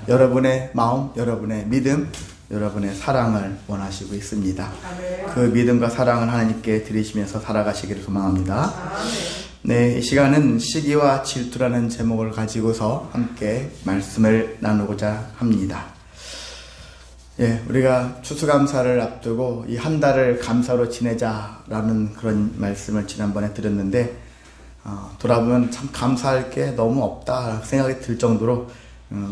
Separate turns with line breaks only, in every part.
여러분의 마음, 여러분의 믿음, 여러분의 사랑을 원하시고 있습니다. 그 믿음과 사랑을 하나님께 드리시면서 살아가시기를 소망합니다. 네, 이 시간은 시기와 질투라는 제목을 가지고서 함께 말씀을 나누고자 합니다. 예, 우리가 추수감사를 앞두고 이 한 달을 감사로 지내자라는 그런 말씀을 지난번에 드렸는데 돌아보면 참 감사할 게 너무 없다 생각이 들 정도로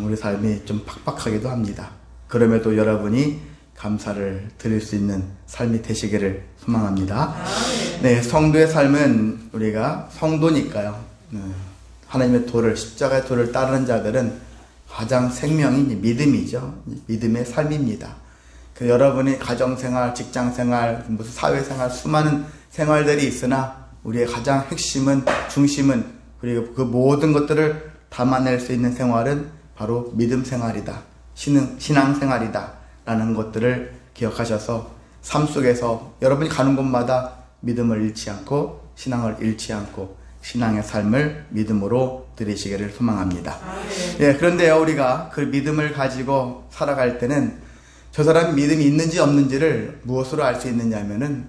우리 삶이 좀 팍팍하기도 합니다. 그럼에도 여러분이 감사를 드릴 수 있는 삶이 되시기를 소망합니다. 네, 성도의 삶은 우리가 성도니까요. 하나님의 도를, 십자가의 도를 따르는 자들은 가장 생명이 믿음이죠. 믿음의 삶입니다. 여러분이 가정생활, 직장생활, 무슨 사회생활, 수많은 생활들이 있으나 우리의 가장 핵심은, 중심은, 그리고 그 모든 것들을 담아낼 수 있는 생활은 바로 믿음 생활이다. 신앙 생활이다. 라는 것들을 기억하셔서 삶 속에서 여러분이 가는 곳마다 믿음을 잃지 않고 신앙을 잃지 않고 신앙의 삶을 믿음으로 드리시기를 소망합니다. 예, 그런데요, 우리가 그 믿음을 가지고 살아갈 때는 저 사람이 믿음이 있는지 없는지를 무엇으로 알 수 있느냐면은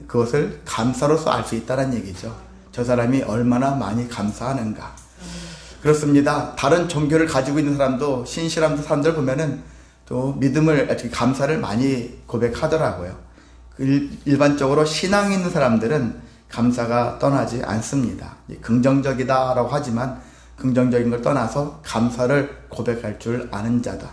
그것을 감사로서 알 수 있다는 얘기죠. 저 사람이 얼마나 많이 감사하는가. 그렇습니다. 다른 종교를 가지고 있는 사람도, 신실한 사람들 보면은 또 믿음을, 감사를 많이 고백하더라고요. 일반적으로 신앙이 있는 사람들은 감사가 떠나지 않습니다. 긍정적이다라고 하지만 긍정적인 걸 떠나서 감사를 고백할 줄 아는 자다.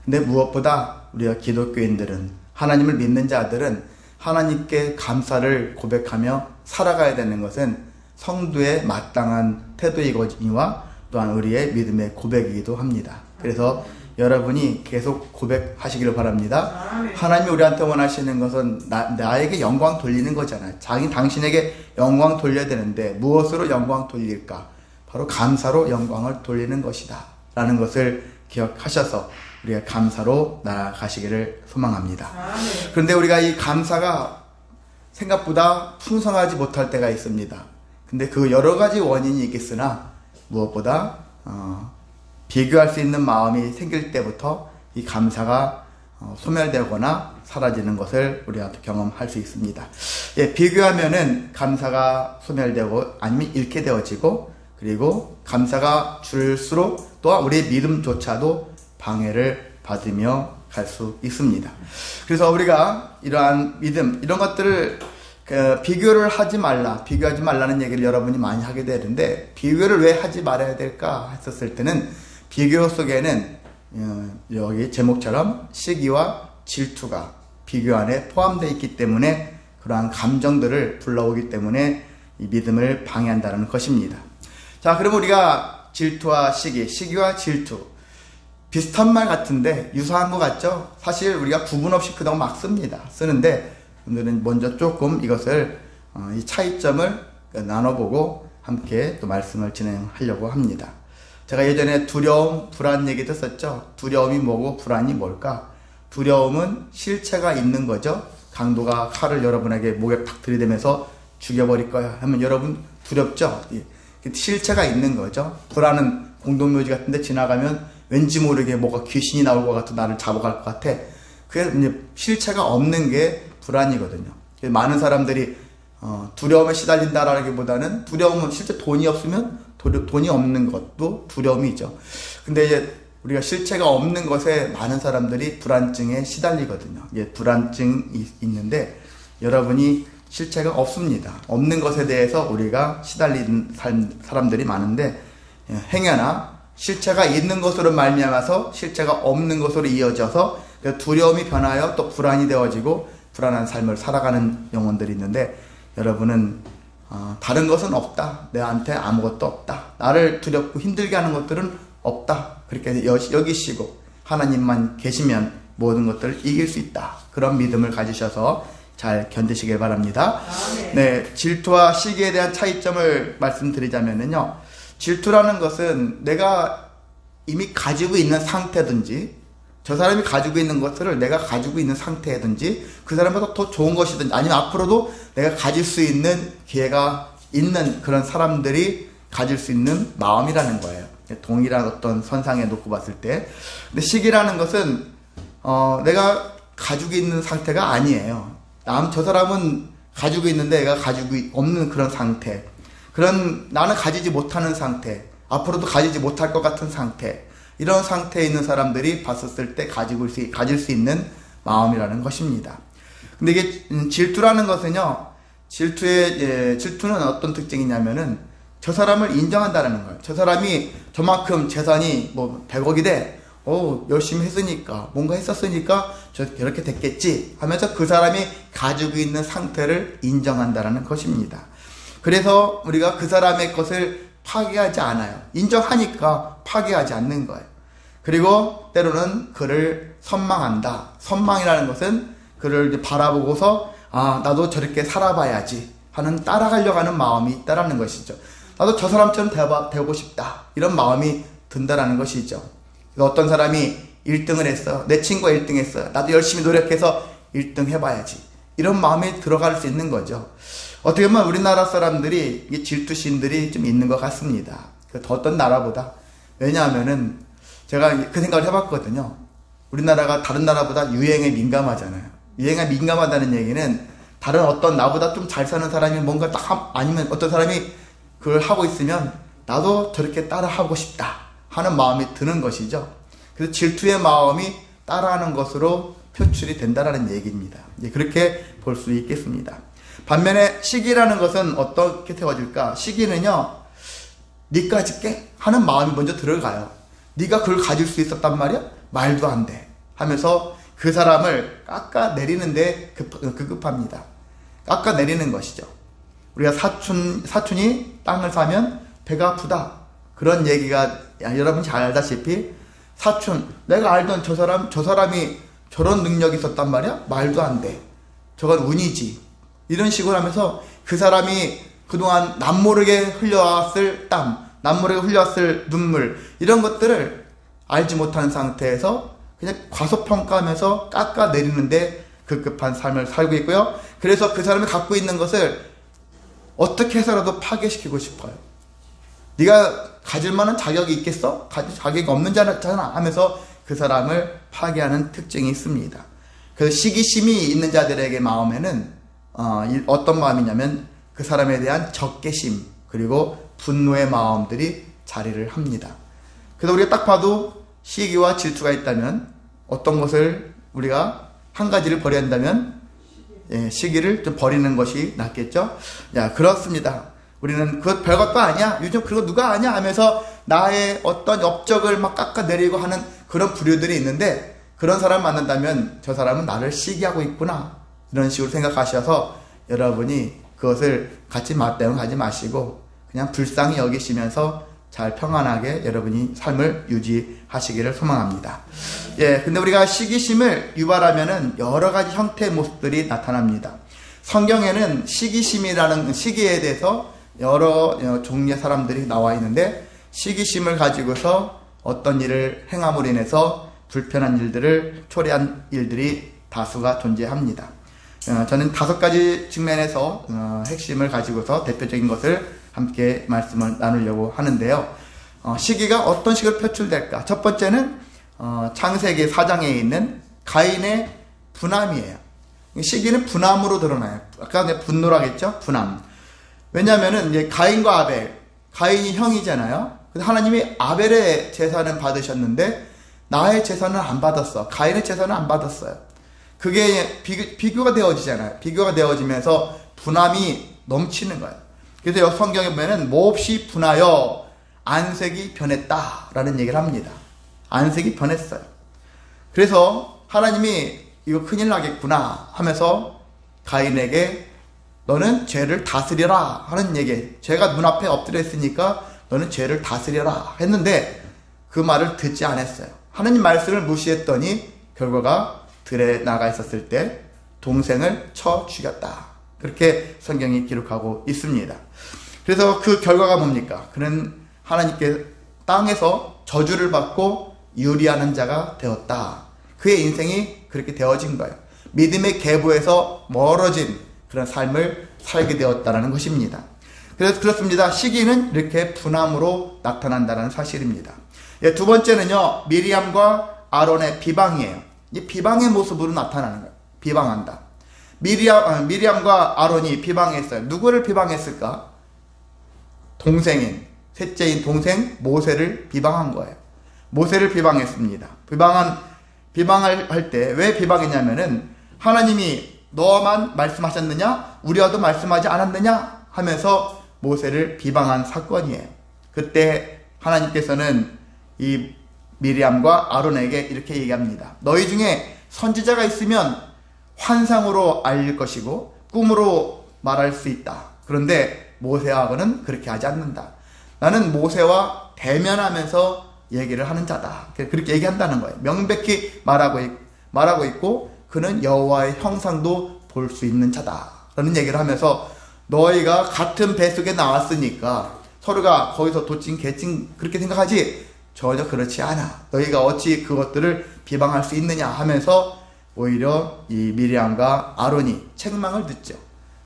근데 무엇보다 우리가 기독교인들은, 하나님을 믿는 자들은 하나님께 감사를 고백하며 살아가야 되는 것은 성도의 마땅한 태도이거니와 또한 우리의 믿음의 고백이기도 합니다. 그래서 여러분이 계속 고백하시기를 바랍니다. 하나님이 우리한테 원하시는 것은 나에게 영광 돌리는 거잖아요. 당신에게 영광 돌려야 되는데 무엇으로 영광 돌릴까? 바로 감사로 영광을 돌리는 것이다 라는 것을 기억하셔서 우리가 감사로 나아가시기를 소망합니다. 그런데 우리가 이 감사가 생각보다 풍성하지 못할 때가 있습니다. 근데 그 여러 가지 원인이 있겠으나 무엇보다 비교할 수 있는 마음이 생길 때부터 이 감사가 소멸되거나 사라지는 것을 우리가 경험할 수 있습니다. 예, 비교하면은 감사가 소멸되고 아니면 잃게 되어지고, 그리고 감사가 줄수록 또한 우리의 믿음조차도 방해를 받으며 갈 수 있습니다. 그래서 우리가 이러한 믿음, 이런 것들을 비교를 하지 비교하지 말라는 얘기를 여러분이 많이 하게 되는데, 비교를 왜 하지 말아야 될까 했었을 때는 비교 속에는 여기 제목처럼 시기와 질투가 비교 안에 포함되어 있기 때문에 그러한 감정들을 불러오기 때문에 이 믿음을 방해한다는 것입니다. 자, 그럼 우리가 질투와 시기와 질투, 비슷한 말 같은데 유사한 것 같죠? 사실 우리가 구분 없이 그동안 막 쓰는데 오늘은 먼저 조금 이것을 이 차이점을 나눠보고 함께 또 말씀을 진행하려고 합니다. 제가 예전에 두려움, 불안 얘기도 했었죠. 두려움이 뭐고 불안이 뭘까? 두려움은 실체가 있는 거죠. 강도가 칼을 여러분에게 목에 팍 들이대면서 죽여버릴 거야 하면 여러분 두렵죠? 실체가 있는 거죠. 불안은 공동묘지 같은데 지나가면 왠지 모르게 뭐가 귀신이 나올 것 같아, 나를 잡아갈 것 같아. 그게 이제 실체가 없는 게 불안이거든요. 많은 사람들이 두려움에 시달린다라기보다는 두려움은 실제 돈이 없으면 돈이 없는 것도 두려움이죠. 근데 이제 우리가 실체가 없는 것에 많은 사람들이 불안증에 시달리거든요. 불안증이 있는데 여러분이 실체가 없습니다. 없는 것에 대해서 우리가 시달리는 사람들이 많은데, 행여나 실체가 있는 것으로 말미암아서 실체가 없는 것으로 이어져서 두려움이 변하여 또 불안이 되어지고 불안한 삶을 살아가는 영혼들이 있는데, 여러분은 다른 것은 없다. 내한테 아무것도 없다. 나를 두렵고 힘들게 하는 것들은 없다. 그렇게 여기시고 하나님만 계시면 모든 것들을 이길 수 있다. 그런 믿음을 가지셔서 잘 견디시길 바랍니다. 네, 질투와 시기에 대한 차이점을 말씀드리자면요. 질투라는 것은 내가 이미 가지고 있는 상태든지, 저 사람이 가지고 있는 것들을 내가 가지고 있는 상태든지, 그 사람보다 더 좋은 것이든지, 아니면 앞으로도 내가 가질 수 있는 기회가 있는 그런 사람들이 가질 수 있는 마음이라는 거예요. 동일한 어떤 선상에 놓고 봤을 때. 근데 시기라는 것은 내가 가지고 있는 상태가 아니에요. 저 사람은 가지고 있는데 내가 가지고 없는 그런 상태, 그런 나는 가지지 못하는 상태, 앞으로도 가지지 못할 것 같은 상태, 이런 상태에 있는 사람들이 봤었을 때 가질 수 있는 마음이라는 것입니다. 근데 이게 질투라는 것은요, 질투는 어떤 특징이냐면은 저 사람을 인정한다는 거예요. 저 사람이 저만큼 재산이 뭐 100억이 돼, 열심히 했으니까, 뭔가 했었으니까 이렇게 됐겠지 하면서 그 사람이 가지고 있는 상태를 인정한다는 것입니다. 그래서 우리가 그 사람의 것을 파괴하지 않아요. 인정하니까 파괴하지 않는 거예요. 그리고 때로는 그를 선망한다. 선망이라는 것은 그를 바라보고서 나도 저렇게 살아봐야지 하는 따라가려고 하는 마음이 있다라는 것이죠. 나도 저 사람처럼 되고 싶다, 이런 마음이 든다라는 것이죠. 어떤 사람이 1등을 했어, 내 친구가 1등 했어요, 나도 열심히 노력해서 1등 해봐야지, 이런 마음이 들어갈 수 있는 거죠. 어떻게 보면 우리나라 사람들이 질투심들이 좀 있는 것 같습니다. 어떤 나라보다. 왜냐하면은 제가 그 생각을 해봤거든요. 우리나라가 다른 나라보다 유행에 민감하잖아요. 유행에 민감하다는 얘기는 다른 어떤 나보다 좀 잘 사는 사람이 뭔가 아니면 어떤 사람이 그걸 하고 있으면 나도 저렇게 따라 하고 싶다 하는 마음이 드는 것이죠. 그래서 질투의 마음이 따라하는 것으로 표출이 된다는 얘기입니다. 그렇게 볼 수 있겠습니다. 반면에 시기라는 것은 어떻게 되어질까? 시기는요, 네가 가질게 하는 마음이 먼저 들어가요. 네가 그걸 가질 수 있었단 말이야? 말도 안 돼 하면서 그 사람을 깎아내리는데 급합니다. 깎아내리는 것이죠. 우리가 사촌이 땅을 사면 배가 아프다, 그런 얘기가 여러분이 잘 알다시피, 사촌, 내가 알던 저 사람이 저런 능력이 있었단 말이야? 말도 안 돼, 저건 운이지, 이런 식으로 하면서 그 사람이 그동안 남모르게 흘려왔을 땀, 남모르게 흘려왔을 눈물, 이런 것들을 알지 못하는 상태에서 그냥 과소평가하면서 깎아내리는데 급급한 삶을 살고 있고요. 그래서 그 사람이 갖고 있는 것을 어떻게 해서라도 파괴시키고 싶어요. 네가 가질 만한 자격이 있겠어? 가질 자격이 없는 자잖아 하면서 그 사람을 파괴하는 특징이 있습니다. 그래서 시기심이 있는 자들에게 마음에는 어떤 마음이냐면 그 사람에 대한 적개심, 그리고 분노의 마음들이 자리를 합니다. 그래서 우리가 딱 봐도 시기와 질투가 있다면 어떤 것을 우리가 한 가지를 버려야 한다면 시기를 좀 버리는 것이 낫겠죠? 그렇습니다. 우리는 그것 별것도 아니야, 요즘 그거 누가 아냐 하면서 나의 어떤 업적을 막 깎아내리고 하는 그런 부류들이 있는데, 그런 사람 만난다면 저 사람은 나를 시기하고 있구나, 이런 식으로 생각하셔서 여러분이 그것을 같이 맞대응하지 마시고 그냥 불쌍히 여기시면서 잘 평안하게 여러분이 삶을 유지하시기를 소망합니다. 근데 우리가 시기심을 유발하면은 여러 가지 형태의 모습들이 나타납니다. 성경에는 시기심이라는 시기에 대해서 여러 종류의 사람들이 나와 있는데, 시기심을 가지고서 어떤 일을 행함으로 인해서 불편한 일들을 초래한 일들이 다수가 존재합니다. 저는 5가지 측면에서 핵심을 가지고서 대표적인 것을 함께 말씀을 나누려고 하는데요. 시기가 어떤 식으로 표출될까? 첫 번째는 창세기 4장에 있는 가인의 분함이에요. 시기는 분함으로 드러나요. 아까 분노라고 했죠? 분함. 왜냐하면은 이제 가인과 아벨, 가인이 형이잖아요. 그래서 하나님이 아벨의 제사는 받으셨는데 나의 제사는 안 받았어. 가인의 제사는 안 받았어요. 그게 비교가 되어지잖아요. 비교가 되어지면서 분함이 넘치는 거예요. 그래서 성경에 보면은 몹시 분하여 안색이 변했다라는 얘기를 합니다. 안색이 변했어요. 그래서 하나님이 이거 큰일 나겠구나 하면서 가인에게 너는 죄를 다스려라 하는 얘기, 죄가 눈앞에 엎드려 있으니까 너는 죄를 다스려라 했는데 그 말을 듣지 않았어요. 하나님 말씀을 무시했더니 결과가 들에 나가 있었을 때 동생을 쳐 죽였다, 그렇게 성경이 기록하고 있습니다. 그래서 그 결과가 뭡니까? 그는 하나님께 땅에서 저주를 받고 유리하는 자가 되었다. 그의 인생이 그렇게 되어진 거예요. 믿음의 계보에서 멀어진 그런 삶을 살게 되었다는 것입니다. 그래서 그렇습니다. 시기는 이렇게 분함으로 나타난다는 사실입니다. 예, 두 번째는요, 미리암과 아론의 비방이에요. 이 비방의 모습으로 나타나는 거예요. 비방한다. 미리암과 아론이 비방했어요. 누구를 비방했을까? 동생인, 셋째인 동생 모세를 비방한 거예요. 모세를 비방했습니다. 비방할 때 왜 비방했냐면은 하나님이 너만 말씀하셨느냐? 우리와도 말씀하지 않았느냐? 하면서 모세를 비방한 사건이에요. 그때 하나님께서는 이 미리암과 아론에게 이렇게 얘기합니다. 너희 중에 선지자가 있으면 환상으로 알릴 것이고 꿈으로 말할 수 있다. 그런데 모세하고는 그렇게 하지 않는다. 나는 모세와 대면하면서 얘기를 하는 자다. 그렇게 얘기한다는 거예요. 명백히 말하고 있고 그는 여호와의 형상도 볼 수 있는 자다. 라는 얘기를 하면서 너희가 같은 배 속에 나왔으니까 서로가 거기서 도찐 개찐 그렇게 생각하지 전혀 그렇지 않아. 너희가 어찌 그것들을 비방할 수 있느냐 하면서 오히려 이 미리암과 아론이 책망을 듣죠.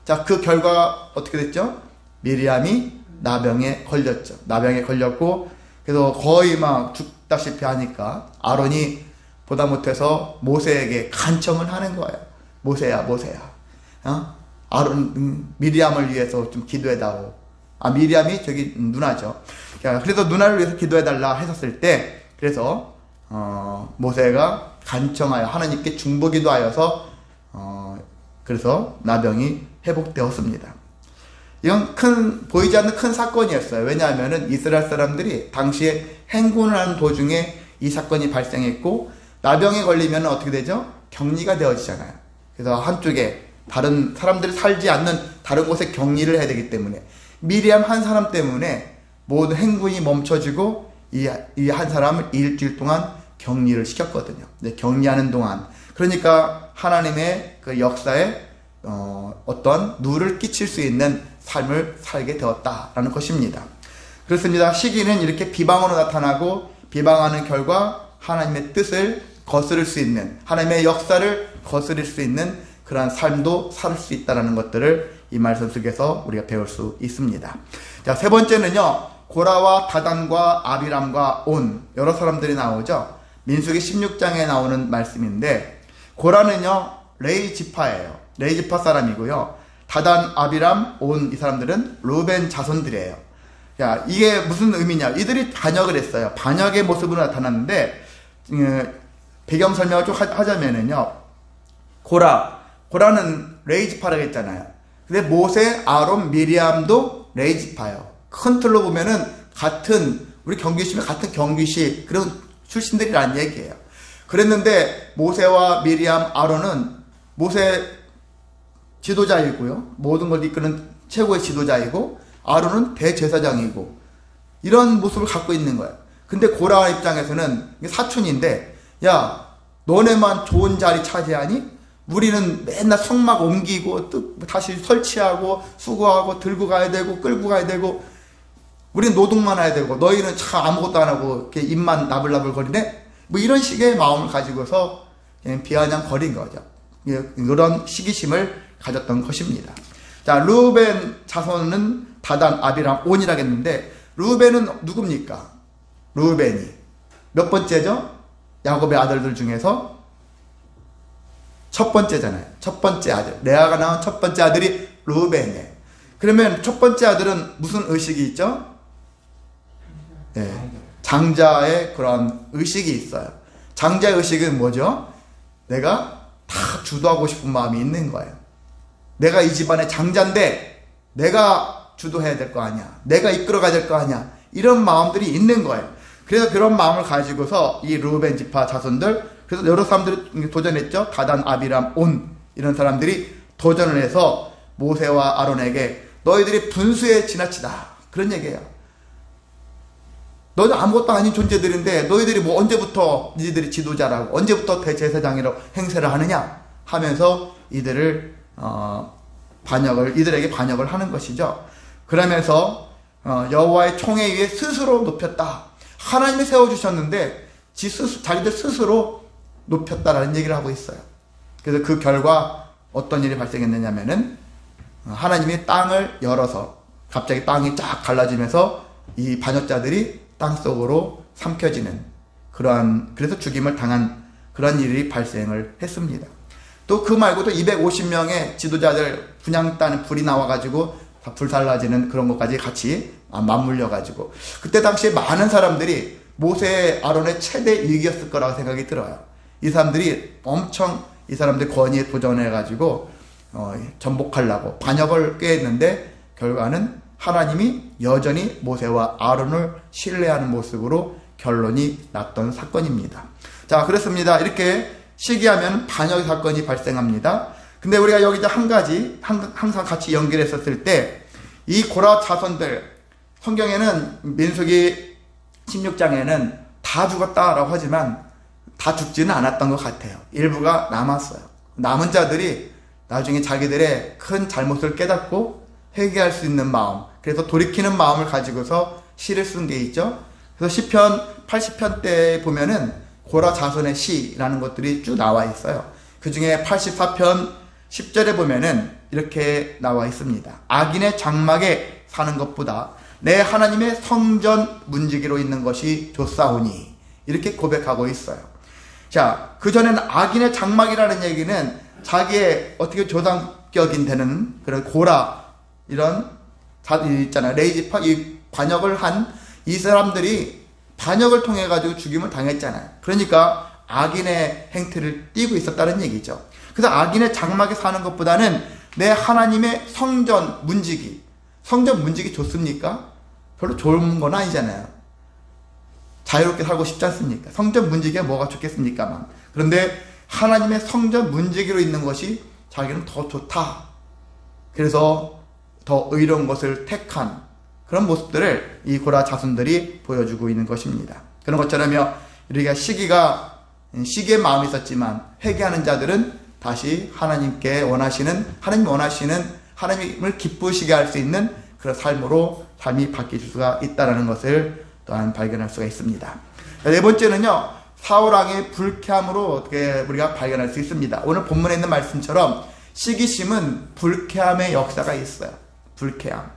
자, 그 결과가 어떻게 됐죠? 미리암이 나병에 걸렸죠. 나병에 걸렸고 그래서 거의 막 죽다시피 하니까 아론이 보다 못해서 모세에게 간청을 하는 거예요. 모세야 미리암을 위해서 좀 기도해다오. 미리암이 저기 누나죠. 그래서 누나를 위해서 기도해달라 했었을 때 그래서 모세가 간청하여 하나님께 중보기도하여서 그래서 나병이 회복되었습니다. 이건 보이지 않는 큰 사건이었어요. 왜냐하면은 이스라엘 사람들이 당시에 행군을 하는 도중에 이 사건이 발생했고 나병에 걸리면 어떻게 되죠? 격리가 되어지잖아요. 그래서 한쪽에 다른 사람들이 살지 않는 다른 곳에 격리를 해야 되기 때문에 미리암 한 사람 때문에 모든 행군이 멈춰지고 이 한 사람을 일주일 동안 격리를 시켰거든요. 격리하는 동안 그러니까 하나님의 그 역사에 어떤 누를 끼칠 수 있는 삶을 살게 되었다라는 것입니다. 그렇습니다. 시기는 이렇게 비방으로 나타나고 비방하는 결과 하나님의 뜻을 거스를 수 있는 하나님의 역사를 거스릴 수 있는 그러한 삶도 살 수 있다는 것들을 이 말씀 속에서 우리가 배울 수 있습니다. 자, 세 번째는요. 고라와 다단과 아비람과 온 여러 사람들이 나오죠. 민수기 16장에 나오는 말씀인데 고라는요. 레이 지파예요. 레이 지파 사람이고요. 다단, 아비람, 온 이 사람들은 루벤 자손들이에요. 야, 이게 무슨 의미냐? 이들이 반역을 했어요. 반역의 모습으로 나타났는데 배경 설명을 좀 하자면은요. 고라는 레이 지파라고 했잖아요. 근데 모세, 아론, 미리암도 레이 지파예요. 큰 틀로 보면은 우리 경규시면 같은 경규시 그런 출신들이라는 얘기예요. 그랬는데 모세와 미리암, 아론은 모세 지도자이고요. 모든 걸 이끄는 최고의 지도자이고 아론은 대제사장이고 이런 모습을 갖고 있는 거예요. 근데 고라 입장에서는 사촌인데 야 너네만 좋은 자리 차지하니? 우리는 맨날 성막 옮기고 다시 설치하고 수거하고 들고 가야 되고 끌고 가야 되고 우리는 노동만 해야 되고 너희는 참 아무것도 안 하고 이렇게 입만 나불나불 거리네? 뭐 이런 식의 마음을 가지고서 그냥 비아냥거린 거죠. 이런 시기심을 가졌던 것입니다. 자, 루벤 자손은 다단, 아비람, 온이라고 했는데 루벤은 누굽니까? 루벤이 몇 번째죠? 야곱의 아들들 중에서 첫 번째잖아요. 첫 번째 아들. 레아가 낳은 첫 번째 아들이 루벤이에요. 그러면 첫 번째 아들은 무슨 의식이 있죠? 네, 장자의 그런 의식이 있어요. 장자의 의식은 뭐죠? 내가 다 주도하고 싶은 마음이 있는 거예요. 내가 이 집안의 장자인데 내가 주도해야 될 거 아니야. 내가 이끌어가야 될 거 아니야. 이런 마음들이 있는 거예요. 그래서 그런 마음을 가지고서 이 루벤 지파 자손들 그래서 여러 사람들이 도전했죠. 다단, 아비람, 온 이런 사람들이 도전을 해서 모세와 아론에게 너희들이 분수에 지나치다 그런 얘기예요. 너희들 아무것도 아닌 존재들인데 너희들이 뭐 언제부터 니들이 지도자라고 언제부터 대제사장이라고 행세를 하느냐 하면서 이들에게 반역을 하는 것이죠. 그러면서 여호와의 총에 의해 스스로 높였다. 하나님이 세워주셨는데 자기들 스스로 높였다라는 얘기를 하고 있어요. 그래서 그 결과 어떤 일이 발생했느냐면은 하나님이 땅을 열어서 갑자기 땅이 쫙 갈라지면서 이 반역자들이 땅속으로 삼켜지는 그래서 죽임을 당한 그런 일이 발생을 했습니다. 또 그 말고도 250명의 지도자들 분향단 불이 나와가지고 다 불살라지는 그런 것까지 같이 맞물려가지고 그때 당시에 많은 사람들이 모세 아론의 최대 위기였을 거라고 생각이 들어요. 이 사람들이 엄청 이 사람들 권위에 도전해가지고 전복하려고 반역을 꾀했는데 결과는 하나님이 여전히 모세와 아론을 신뢰하는 모습으로 결론이 났던 사건입니다. 자, 그렇습니다. 이렇게 시기하면 반역 사건이 발생합니다. 근데 우리가 여기서 한 가지 항상 같이 연결했었을 때 이 고라 자손들 성경에는 민수기 16장에는 다 죽었다라고 하지만 다 죽지는 않았던 것 같아요. 일부가 남았어요. 남은 자들이 나중에 자기들의 큰 잘못을 깨닫고 회개할 수 있는 마음, 그래서 돌이키는 마음을 가지고서 시를 쓴 게 있죠. 그래서 시편 80편 때 보면은 고라 자손의 시라는 것들이 쭉 나와 있어요. 그 중에 84편 10절에 보면은 이렇게 나와 있습니다. 악인의 장막에 사는 것보다 내 하나님의 성전 문지기로 있는 것이 좋사오니, 이렇게 고백하고 있어요. 자, 그전에는 악인의 장막이라는 얘기는 자기의 어떻게 조상격인 되는 그런 고라, 이런 자들 있잖아요. 레이지파, 이 반역을 한 이 사람들이 반역을 통해 가지고 죽임을 당했잖아요. 그러니까 악인의 행태를 띠고 있었다는 얘기죠. 그래서 악인의 장막에 사는 것보다는 내 하나님의 성전 문지기, 성전 문지기 좋습니까? 별로 좋은 건 아니잖아요. 자유롭게 살고 싶지 않습니까? 성전 문지기가 뭐가 좋겠습니까만. 그런데 하나님의 성전 문지기로 있는 것이 자기는 더 좋다. 그래서 더 의로운 것을 택한 그런 모습들을 이 고라 자손들이 보여주고 있는 것입니다. 그런 것처럼요, 우리가 시기의 마음이 있었지만 회개하는 자들은 다시 하나님께 하나님을 기쁘시게 할 수 있는 그런 삶이 바뀔 수가 있다는 것을 또한 발견할 수가 있습니다. 네 번째는요, 사울왕의 불쾌함으로 어떻게 우리가 발견할 수 있습니다. 오늘 본문에 있는 말씀처럼 시기심은 불쾌함의 역사가 있어요. 불쾌함.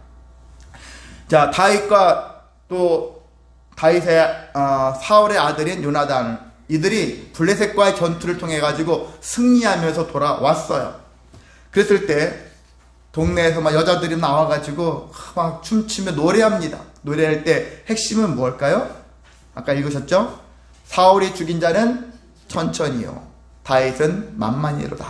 자, 다윗과 또 사울의 아들인 요나단, 이들이 블레셋과의 전투를 통해 가지고 승리하면서 돌아왔어요. 그랬을 때 동네에서 막 여자들이 나와가지고 막 춤추며 노래합니다. 노래할 때 핵심은 뭘까요? 아까 읽으셨죠? 사울이 죽인 자는 천천히요, 다윗은 만만히로다.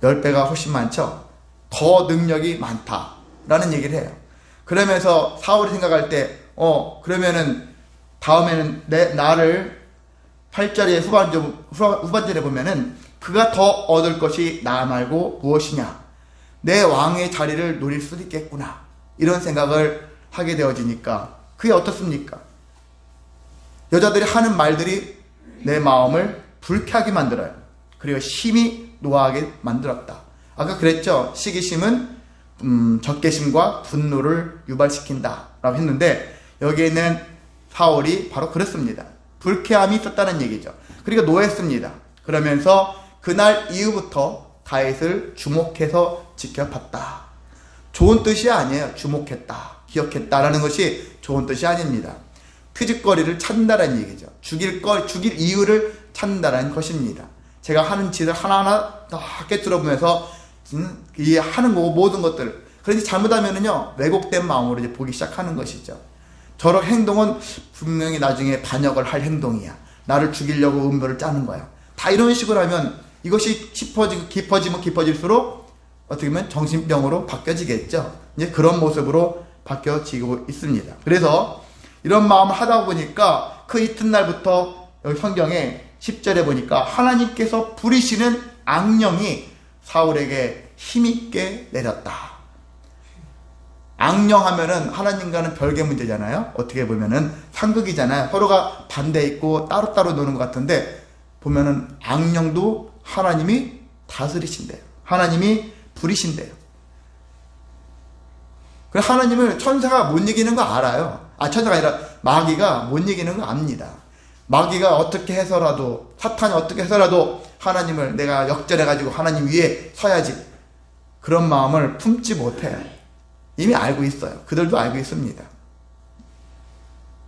10배가 훨씬 많죠? 더 능력이 많다라는 얘기를 해요. 그러면서 사울이 생각할 때 그러면은 다음에는 나를 8절의 후반절에 보면은 그가 더 얻을 것이 나 말고 무엇이냐, 내 왕의 자리를 노릴 수도 있겠구나, 이런 생각을 하게 되어지니까 그게 어떻습니까? 여자들이 하는 말들이 내 마음을 불쾌하게 만들어요. 그리고 심히 노하게 만들었다. 아까 그랬죠? 시기심은 적개심과 분노를 유발시킨다 라고 했는데, 여기에 있는 사울이 바로 그렇습니다. 불쾌함이 있었다는 얘기죠. 그리고 노했습니다. 그러면서 그날 이후부터 다윗을 주목해서 지켜봤다. 좋은 뜻이 아니에요. 주목했다, 기억했다라는 것이 좋은 뜻이 아닙니다. 트집거리를 찾는다는 얘기죠. 죽일 이유를 찾는다는 것입니다. 제가 하는 짓을 하나하나 다 깨뜨려보면서 이 하는 거 모든 것들, 그런지 잘못하면은요, 왜곡된 마음으로 이제 보기 시작하는 것이죠. 저런 행동은 분명히 나중에 반역을 할 행동이야, 나를 죽이려고 음모를 짜는 거야, 다 이런 식으로 하면 이것이 깊어지면 깊어질수록 어떻게 보면 정신병으로 바뀌어지겠죠. 이제 그런 모습으로 바뀌어지고 있습니다. 그래서 이런 마음을 하다 보니까 그 이튿날부터 여기 성경에 10절에 보니까 하나님께서 부리시는 악령이 사울에게 힘있게 내렸다. 악령하면은 하나님과는 별개 문제잖아요. 어떻게 보면은 상극이잖아요. 서로가 반대 있고 따로따로 노는 것 같은데, 보면은 악령도 하나님이 다스리신대요. 하나님이 부리신대요. 그래서 하나님을 천사가 못 이기는 거 알아요. 천사가 아니라 마귀가 못 이기는 거 압니다. 마귀가 어떻게 해서라도, 사탄이 어떻게 해서라도 하나님을 내가 역전해가지고 하나님 위에 서야지, 그런 마음을 품지 못해요. 이미 알고 있어요. 그들도 알고 있습니다.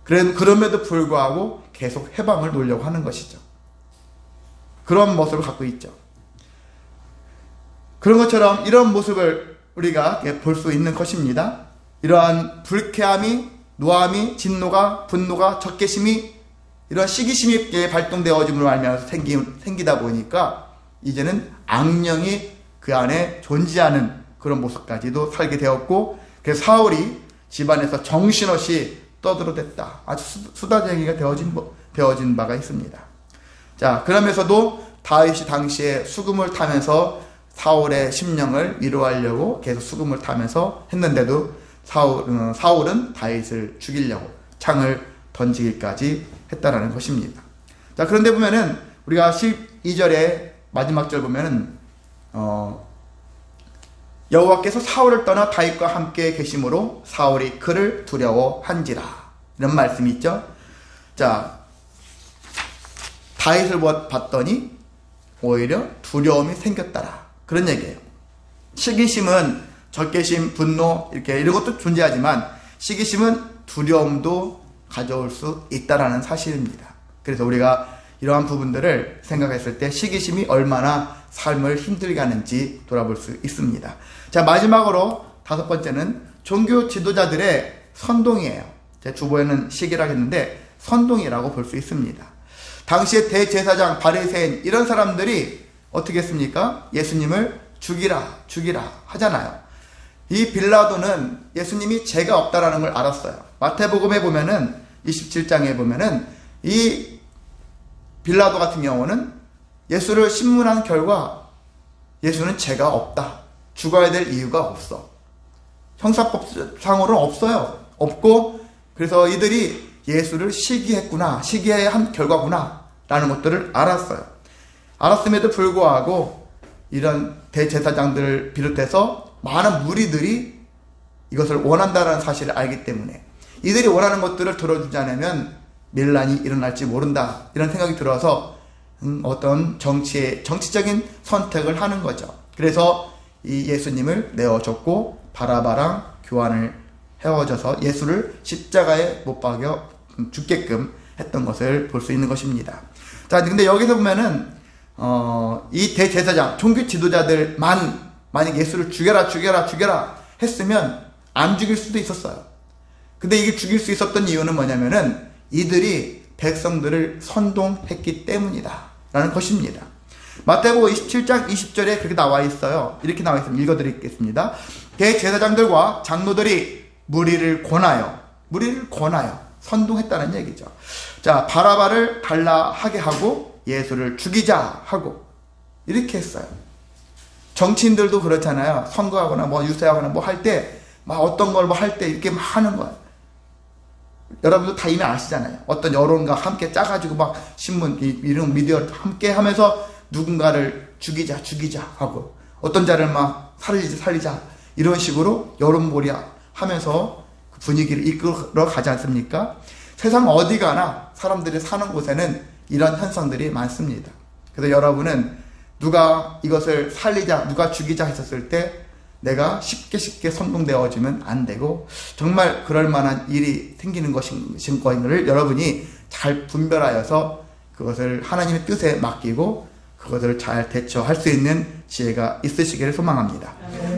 그럼에도 불구하고 계속 해방을 놓으려고 하는 것이죠. 그런 모습을 갖고 있죠. 그런 것처럼 이런 모습을 우리가 볼 수 있는 것입니다. 이러한 불쾌함이, 노함이, 진노가, 분노가, 적개심이, 이런 시기심이 발동되어짐으로 말미암아서 생기다 보니까 이제는 악령이 그 안에 존재하는 그런 모습까지도 살게 되었고, 그래서 사울이 집안에서 정신없이 떠들어댔다. 아주 수다쟁이가 되어진 바가 있습니다. 자, 그러면서도 다윗이 당시에 수금을 타면서 사울의 심령을 위로하려고 계속 수금을 타면서 했는데도 사울은 다윗을 죽이려고 창을 던지기까지 했다라는 것입니다. 자, 그런데 보면은 우리가 12절의 마지막 절 보면은 여호와께서 사울을 떠나 다윗과 함께 계심으로 사울이 그를 두려워한지라, 이런 말씀이 있죠. 자, 다윗을 봤더니 오히려 두려움이 생겼다라, 그런 얘기예요. 시기심은 적개심, 분노 이런 것도 존재하지만 시기심은 두려움도 가져올 수 있다라는 사실입니다. 그래서 우리가 이러한 부분들을 생각했을 때 시기심이 얼마나 삶을 힘들게 하는지 돌아볼 수 있습니다. 자, 마지막으로 5번째는 종교 지도자들의 선동이에요. 제 주보에는 시기라고 했는데 선동이라고 볼 수 있습니다. 당시에 대제사장, 바리새인 이런 사람들이 어떻게 했습니까? 예수님을 죽이라 하잖아요. 이 빌라도는 예수님이 죄가 없다라는 걸 알았어요. 마태복음에 보면은 27장에 보면은 이 빌라도 같은 경우는 예수를 신문한 결과 예수는 죄가 없다, 죽어야 될 이유가 없어, 형사법상으로는 없어요. 없고, 그래서 이들이 예수를 시기했구나, 시기해야 한 결과구나 라는 것들을 알았어요. 알았음에도 불구하고 이런 대제사장들을 비롯해서 많은 무리들이 이것을 원한다는 사실을 알기 때문에 이들이 원하는 것들을 들어주지 않으면 밀란이 일어날지 모른다, 이런 생각이 들어서 어떤 정치적인 선택을 하는 거죠. 그래서 이 예수님을 내어줬고 바라바랑 교환을 헤어져서 예수를 십자가에 못 박여 죽게끔 했던 것을 볼 수 있는 것입니다. 자, 근데 여기서 보면은 이 대제사장, 종교 지도자들만 만약 예수를 죽여라 했으면 안 죽일 수도 있었어요. 근데 이게 죽일 수 있었던 이유는 뭐냐면은 이들이 백성들을 선동했기 때문이다 라는 것입니다. 마태복음 27장 20절에 그렇게 나와 있어요. 이렇게 나와 있습니다. 읽어드리겠습니다. 대제사장들과 장로들이 무리를 권하여 선동했다는 얘기죠. 자, 바라바를 달라 하게 하고 예수를 죽이자 하고 이렇게 했어요. 정치인들도 그렇잖아요. 선거하거나 뭐 유세하거나 뭐 할 때 막 어떤 걸 뭐 할 때 이렇게 막 하는 거예요. 여러분도 다 이미 아시잖아요. 어떤 여론과 함께 짜가지고 막 신문, 이런 미디어 함께 하면서 누군가를 죽이자 하고 어떤 자를 막 살리자 이런 식으로 여론몰이 하면서 분위기를 이끌어 가지 않습니까? 세상 어디 가나 사람들이 사는 곳에는 이런 현상들이 많습니다. 그래서 여러분은 누가 이것을 살리자, 누가 죽이자 했었을 때 내가 쉽게 선동되어지면 안 되고 정말 그럴 만한 일이 생기는 것인 거를 여러분이 잘 분별하여서 그것을 하나님의 뜻에 맡기고 그것을 잘 대처할 수 있는 지혜가 있으시기를 소망합니다.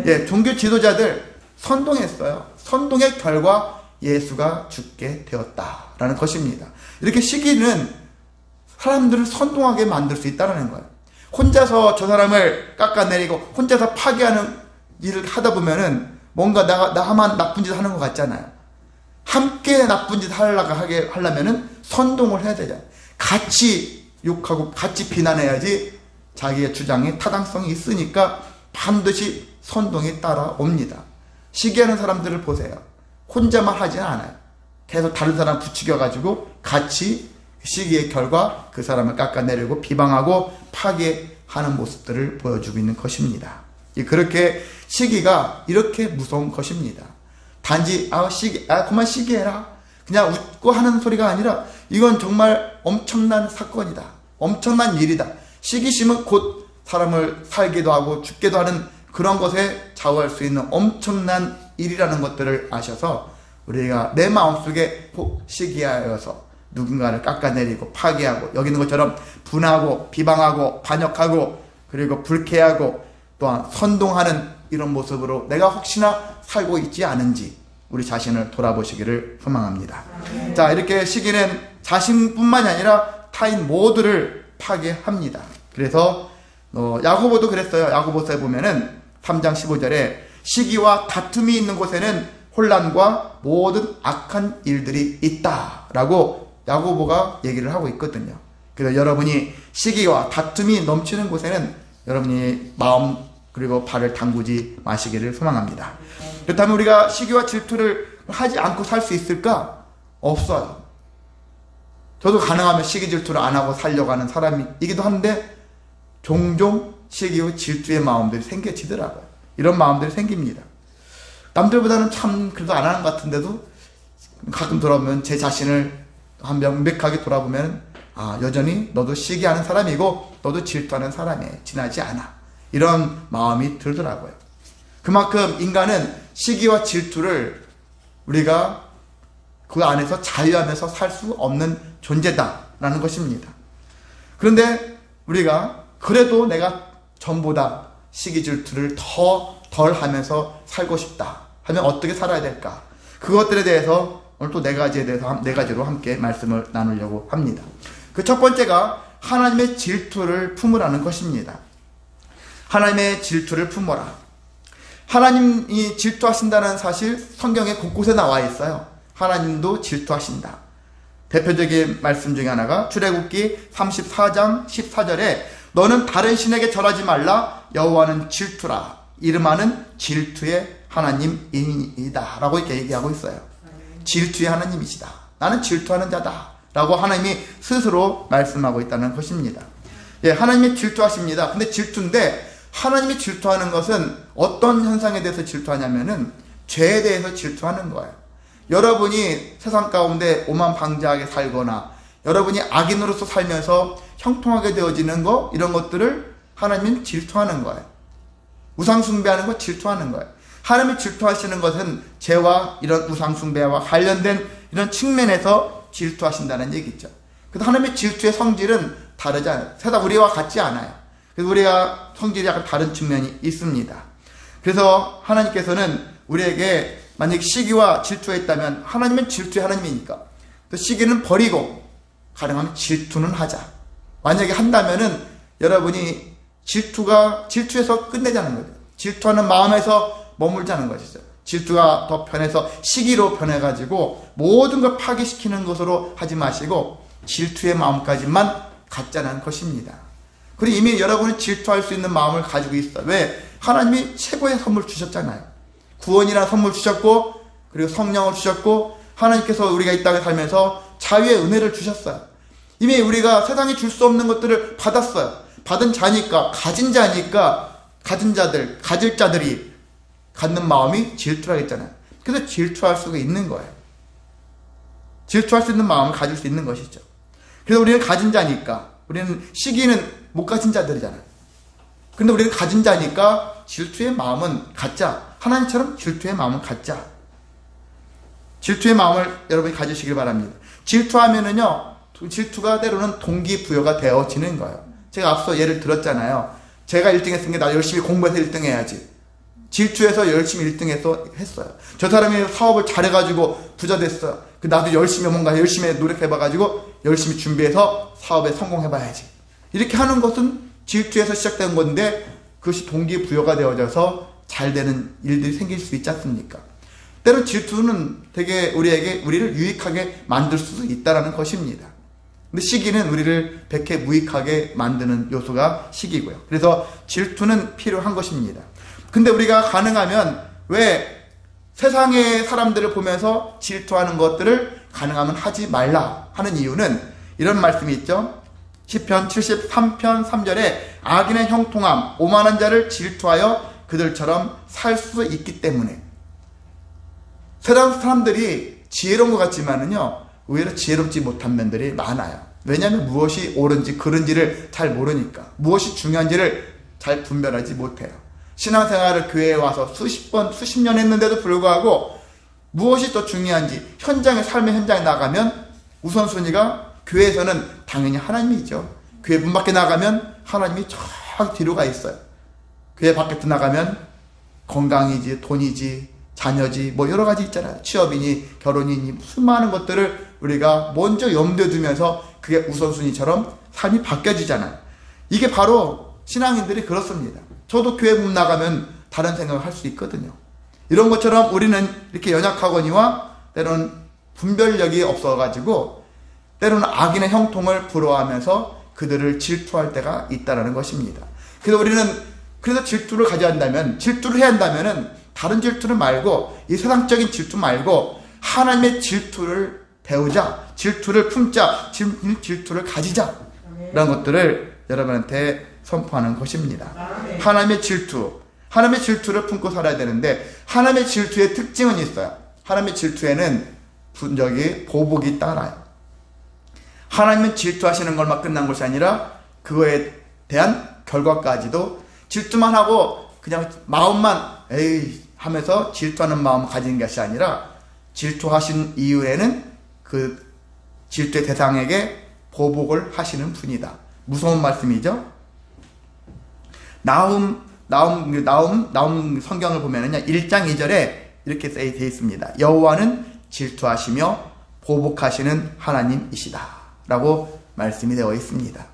예, 종교 지도자들 선동했어요. 선동의 결과 예수가 죽게 되었다라는 것입니다. 이렇게 시기는 사람들을 선동하게 만들 수 있다는 거예요. 혼자서 저 사람을 깎아내리고 혼자서 파괴하는 일을 하다 보면은 뭔가 나만 나쁜 짓 하는 것 같잖아요. 함께 나쁜 짓 하려면은 선동을 해야 되잖아요. 같이 욕하고 같이 비난해야지 자기의 주장에 타당성이 있으니까 반드시 선동이 따라옵니다. 시기하는 사람들을 보세요. 혼자만 하지는 않아요. 계속 다른 사람 부추겨가지고 같이 시기의 결과 그 사람을 깎아내리고 비방하고 파괴하는 모습들을 보여주고 있는 것입니다. 그렇게 시기가 이렇게 무서운 것입니다. 단지 그만 시기해라 그냥 웃고 하는 소리가 아니라 이건 정말 엄청난 사건이다, 엄청난 일이다. 시기심은 곧 사람을 살기도 하고 죽게도 하는 그런 것에 좌우할 수 있는 엄청난 일이라는 것들을 아셔서 우리가 내 마음속에 시기하여서 누군가를 깎아내리고 파괴하고 여기 있는 것처럼 분하고 비방하고 반역하고 그리고 불쾌하고 또한 선동하는 이런 모습으로 내가 혹시나 살고 있지 않은지 우리 자신을 돌아보시기를 소망합니다. 자, 이렇게 시기는 자신뿐만이 아니라 타인 모두를 파괴합니다. 그래서 야고보도 그랬어요. 야고보서에 보면은 3장 15절에 시기와 다툼이 있는 곳에는 혼란과 모든 악한 일들이 있다라고 야고보가 얘기를 하고 있거든요. 그래서 여러분이 시기와 다툼이 넘치는 곳에는 여러분이 마음 그리고 발을 담그지 마시기를 소망합니다. 그렇다면 우리가 시기와 질투를 하지 않고 살 수 있을까? 없어요. 저도 가능하면 시기 질투를 안 하고 살려고 하는 사람이기도 한데 종종 시기와 질투의 마음들이 생겨지더라고요. 이런 마음들이 생깁니다. 남들보다는 참 그래도 안 하는 것 같은데도 가끔 돌아보면 제 자신을 한 명백하게 돌아보면 여전히 너도 시기하는 사람이고 너도 질투하는 사람이에요. 지나지 않아. 이런 마음이 들더라고요. 그만큼 인간은 시기와 질투를 우리가 그 안에서 자유하면서 살 수 없는 존재다라는 것입니다. 그런데 우리가 그래도 내가 전보다 시기 질투를 더 덜 하면서 살고 싶다 하면 어떻게 살아야 될까? 그것들에 대해서 오늘 또 네 가지로 함께 말씀을 나누려고 합니다. 그 첫 번째가 하나님의 질투를 품으라는 것입니다. 하나님의 질투를 품어라. 하나님이 질투하신다는 사실 성경에 곳곳에 나와 있어요. 하나님도 질투하신다. 대표적인 말씀 중에 하나가 출애굽기 34장 14절에 너는 다른 신에게 절하지 말라. 여호와는 질투라. 이름하는 질투의 하나님이다 라고 이렇게 얘기하고 있어요. 질투의 하나님이시다. 나는 질투하는 자다 라고 하나님이 스스로 말씀하고 있다는 것입니다. 예, 하나님이 질투하십니다. 근데 질투인데 하나님이 질투하는 것은 어떤 현상에 대해서 질투하냐면은 죄에 대해서 질투하는 거예요. 여러분이 세상 가운데 오만방자하게 살거나 여러분이 악인으로서 살면서 형통하게 되어지는 거 이런 것들을 하나님은 질투하는 거예요. 우상숭배하는 거 질투하는 거예요. 하나님이 질투하시는 것은 죄와 이런 우상숭배와 관련된 이런 측면에서 질투하신다는 얘기죠. 그래서 하나님의 질투의 성질은 다르지 않아요. 세상 우리와 같지 않아요. 그래서 우리가 성질이 약간 다른 측면이 있습니다. 그래서 하나님께서는 우리에게 만약 시기와 질투가 있다면 하나님은 질투의 하나님이니까 또 시기는 버리고 가능하면 질투는 하자. 만약에 한다면은 여러분이 질투에서 끝내자는 거죠. 질투하는 마음에서 머물자는 것이죠. 질투가 더 편해서 시기로 변해가지고 모든 걸 파괴시키는 것으로 하지 마시고 질투의 마음까지만 갖자는 것입니다. 그리고 이미 여러분은 질투할 수 있는 마음을 가지고 있어요. 왜? 하나님이 최고의 선물 주셨잖아요. 구원이라는 선물 주셨고 그리고 성령을 주셨고 하나님께서 우리가 이 땅에 살면서 자유의 은혜를 주셨어요. 이미 우리가 세상에 줄 수 없는 것들을 받았어요. 받은 자니까 가진 가질 자들이 갖는 마음이 질투라겠잖아요. 그래서 질투할 수가 있는 거예요. 질투할 수 있는 마음을 가질 수 있는 것이죠. 그래서 우리는 가진 자니까 우리는 시기는 못 가진 자들이잖아요. 그런데 우리는 가진 자니까 질투의 마음은 갖자. 하나님처럼 질투의 마음을 갖자. 질투의 마음을 여러분이 가지시길 바랍니다. 질투하면은요, 질투가 때로는 동기부여가 되어지는 거예요. 제가 앞서 예를 들었잖아요. 제가 1등 했으니까 나 열심히 공부해서 1등 해야지. 질투해서 열심히 1등 했어요. 저 사람이 사업을 잘해가지고 부자 됐어요. 나도 열심히 노력해봐가지고 열심히 준비해서 사업에 성공해봐야지. 이렇게 하는 것은 질투에서 시작된 건데 그것이 동기부여가 되어져서 잘 되는 일들이 생길 수 있지 않습니까? 때로 질투는 되게 우리를 유익하게 만들 수도 있다는 것입니다. 근데 시기는 우리를 백해 무익하게 만드는 요소가 시기고요. 그래서 질투는 필요한 것입니다. 근데 우리가 가능하면 왜 세상의 사람들을 보면서 질투하는 것들을 가능하면 하지 말라 하는 이유는 이런 말씀이 있죠. 시편 73편 3절에 악인의 형통함, 오만한 자를 질투하여 그들처럼 살 수 있기 때문에. 세상 사람들이 지혜로운 것 같지만은요, 의외로 지혜롭지 못한 면들이 많아요. 왜냐하면 무엇이 옳은지 그른지를 잘 모르니까, 무엇이 중요한지를 잘 분별하지 못해요. 신앙생활을 교회에 와서 수십 년 했는데도 불구하고 무엇이 더 중요한지 삶의 현장에 나가면 우선순위가 교회에서는 당연히 하나님이죠. 교회 문 밖에 나가면 하나님이 저 뒤로 가 있어요. 교회 밖에 나가면 건강이지, 돈이지, 자녀지, 뭐 여러 가지 있잖아요. 취업이니, 결혼이니, 수많은 것들을 우리가 먼저 염두에 두면서 그게 우선순위처럼 삶이 바뀌어지잖아요. 이게 바로 신앙인들이 그렇습니다. 저도 교회 문 나가면 다른 생각을 할 수 있거든요. 이런 것처럼 우리는 이렇게 연약하거니와 때로는 분별력이 없어가지고 때로는 악인의 형통을 부러워하면서 그들을 질투할 때가 있다는 것입니다. 그래서 질투를 가져야 한다면, 질투를 해야 한다면은 다른 질투를 말고, 이 세상적인 질투 말고 하나님의 질투를 배우자, 질투를 품자, 질투를 가지자 라는 것들을 여러분한테 선포하는 것입니다. 하나님의 질투를 품고 살아야 되는데, 하나님의 질투의 특징은 있어요. 하나님의 질투에는 분적이 보복이 따라요. 하나님은 질투하시는 것만 끝난 것이 아니라 그거에 대한 결과까지도, 질투만 하고 그냥 마음만 에이 하면서 질투하는 마음을 가지는 것이 아니라, 질투하신 이후에는 그 질투의 대상에게 보복을 하시는 분이다. 무서운 말씀이죠. 나움 성경을 보면은요, 1장 2절에 이렇게 되어 있습니다. 여호와는 질투하시며 보복하시는 하나님이시다 라고 말씀이 되어 있습니다.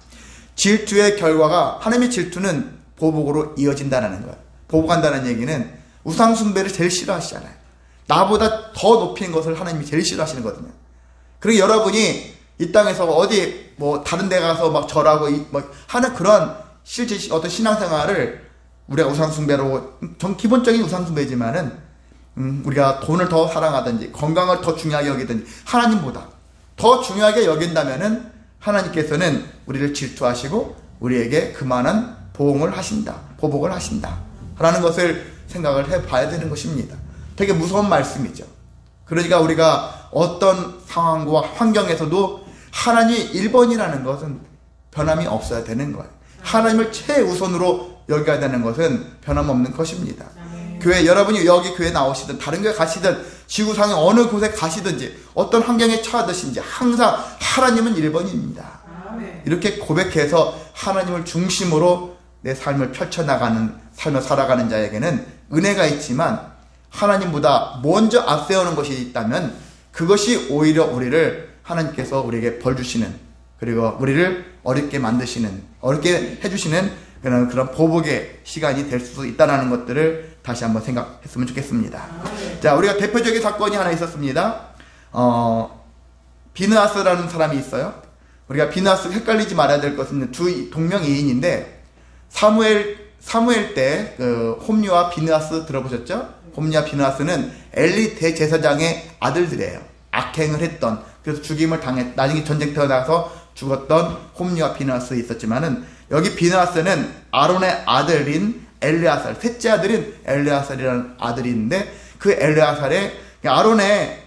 질투의 결과가, 하나님의 질투는 보복으로 이어진다는 거예요. 보복한다는 얘기는 우상 숭배를 제일 싫어하시잖아요. 나보다 더 높인 것을 하나님이 제일 싫어하시는 거거든요. 그리고 여러분이 이 땅에서 어디 뭐 다른 데 가서 막 절하고 막 하는 그런 실제 어떤 신앙생활을 우리가 우상 숭배로, 전 기본적인 우상 숭배지만은 우리가 돈을 더 사랑하든지 건강을 더 중요하게 여기든지 하나님보다 더 중요하게 여긴다면은 하나님께서는 우리를 질투하시고 우리에게 그만한 보복을 하신다 라는 것을 생각을 해봐야 되는 것입니다. 되게 무서운 말씀이죠. 그러니까 우리가 어떤 상황과 환경에서도 하나님이 1번이라는 것은 변함이 없어야 되는 거예요. 하나님을 최우선으로 여겨야 되는 것은 변함없는 것입니다. 교회, 여러분이 여기 교회 나오시든 다른 교회 가시든 지구상의 어느 곳에 가시든지 어떤 환경에 처하듯인지 항상 하나님은 1번입니다. 이렇게 고백해서 하나님을 중심으로 내 삶을 펼쳐나가는, 삶을 살아가는 자에게는 은혜가 있지만, 하나님보다 먼저 앞세우는 것이 있다면 그것이 오히려 우리를, 하나님께서 우리에게 벌 주시는, 그리고 우리를 어렵게 만드시는, 어렵게 해주시는 그런 보복의 시간이 될 수 있다는 것들을 다시 한번 생각했으면 좋겠습니다. 자, 우리가 대표적인 사건이 하나 있었습니다. 비느하스라는 사람이 있어요. 우리가 비느하스 헷갈리지 말아야 될 것은 두 동명이인인데, 사무엘 때 홈리와 비느하스 들어보셨죠? 홈리와 비느하스는 엘리 대제사장의 아들들이에요. 악행을 했던, 그래서 죽임을 나중에 전쟁터에 나가서 죽었던 홈리와 비느하스 있었지만은, 여기 비느하스는 아론의 아들인 엘레아살, 셋째 아들인 엘레아살이라는 아들이 있는데, 그 엘레아살의, 아론의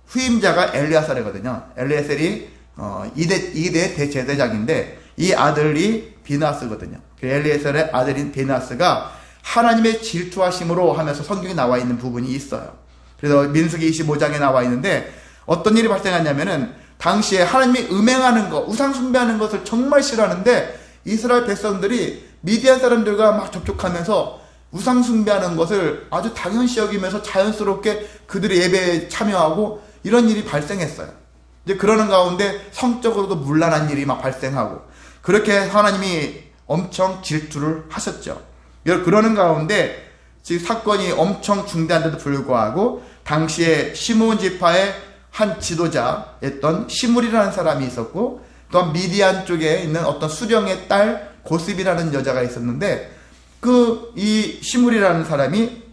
후임자가 엘레아살이거든요. 엘레아살이 2대 대제사장인데 이 아들이 비느하스거든요. 그 엘레아살의 아들인 비느하스가 하나님의 질투하심으로 하면서 성경에 나와 있는 부분이 있어요. 그래서 민수기 25장에 나와 있는데, 어떤 일이 발생하냐면은, 당시에 하나님이 음행하는 것, 우상 숭배하는 것을 정말 싫어하는데, 이스라엘 백성들이 미디안 사람들과 막 접촉하면서 우상 숭배하는 것을 아주 당연시 여기면서 자연스럽게 그들의 예배에 참여하고 이런 일이 발생했어요. 이제 그러는 가운데 성적으로도 문란한 일이 막 발생하고, 그렇게 하나님이 엄청 질투를 하셨죠. 그러는 가운데 지금 사건이 엄청 중대한데도 불구하고 당시에 시므온 지파의 한 지도자였던 시므리라는 사람이 있었고, 또한 미디안 쪽에 있는 어떤 수령의 딸 고스비라는 여자가 있었는데, 이 시므리라는 사람이